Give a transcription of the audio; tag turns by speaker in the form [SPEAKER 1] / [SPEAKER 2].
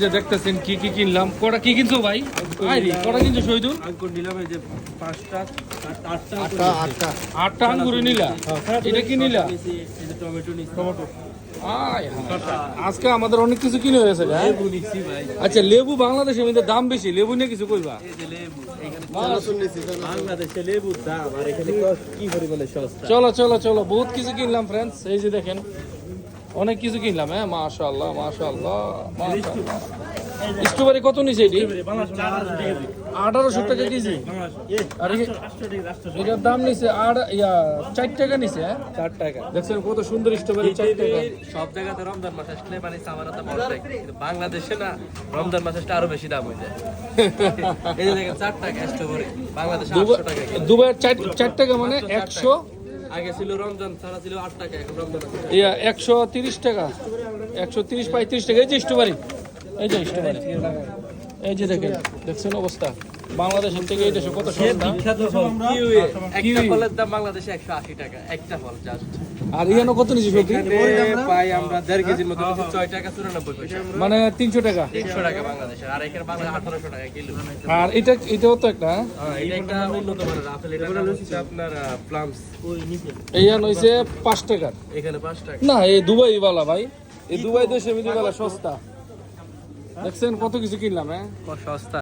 [SPEAKER 1] যে দেখতেছেন কি কি কিনলাম। কটা কি কিনছো ভাই? কটা কিনছো শহীদুল?
[SPEAKER 2] আঙ্গুর নিলাম এই যে 5টা 8টা
[SPEAKER 1] 8টা আঙ্গুর নিলা। এটা কি নিলা?
[SPEAKER 2] এই যে টমেটো নিছি। টমেটো
[SPEAKER 1] আজকে আমাদের অনেক কিছু কিনে হয়েছে।
[SPEAKER 2] লেবু নিছি ভাই।
[SPEAKER 1] আচ্ছা, লেবু বাংলাদেশের মধ্যে দাম বেশি, লেবু নিয়ে কিছু কইবা?
[SPEAKER 2] এই যে লেবু এখানে বাংলাদেশে লেবুর দাম আর এখানে কি পরিমাণে সস্তা।
[SPEAKER 1] চলো চলো চলো, বহুত কিছু কিনলাম ফ্রেন্ডস। এই যে দেখেন অনেক কিছু কিনলাম। হ্যাঁ মাশাআল্লাহ মাশাআল্লাহ মাশাআল্লাহ। স্ট্রবেরি কত নিছে এটি? 1800 টাকা কেজি। আর এটার দাম নিছে 4 টাকা নিছে।
[SPEAKER 2] 4 টাকা।
[SPEAKER 1] দেখছেন কত সুন্দর স্ট্রবেরি, 4 টাকা।
[SPEAKER 2] সব জায়গাতে রমজান মাস আসলে মানে আমার তো মনে হয় কিন্তু বাংলাদেশে না রমজান মাসে আরো বেশি দাম হয়ে যায়। এই যে দেখেন 4 টাকা স্ট্রবেরি, বাংলাদেশে 800 টাকা।
[SPEAKER 1] দুবাই 4 টাকা মানে 100।
[SPEAKER 2] আগে ছিল রমজান ছাড়া ছিল 8 টাকা, এখন রমজান আছে
[SPEAKER 1] 130 টাকা, 130 35 টাকা। এই যে স্ট্রবেরি, এই যে স্ট্রবেরি, এই যে দেখেন, দেখছেন অবস্থা। বাংলাদেশের থেকে এই দেশে কত সস্তা।
[SPEAKER 2] বিখ্যাত ফল কিউই, একটা ফলের দাম বাংলাদেশে 180 টাকা একটা ফল জাস্ট।
[SPEAKER 1] আর ইয়ানো কত নিছি সবজি?
[SPEAKER 2] পাই আমরা 1.5 কেজির মতো 6 টাকা 94 পয়সা,
[SPEAKER 1] মানে 300 টাকা।
[SPEAKER 2] 300 টাকা বাংলাদেশে, আর এখানে বাংলাদেশে 1800 টাকা কিলো।
[SPEAKER 1] আর এটাও তো একটা,
[SPEAKER 2] এটা একটা উন্নত মানের আপেল। এটা হচ্ছে আপনার প্লামস, ওই নিচে
[SPEAKER 1] এইয়া হইছে 5 টাকা।
[SPEAKER 2] এখানে 5 টাকা।
[SPEAKER 1] না এই দুবাই वाला ভাই, এই দুবাই দেশে মিদি वाला সস্তা। দেখছেন কত কিছু কিনলাম। হ্যাঁ
[SPEAKER 2] সস্তা।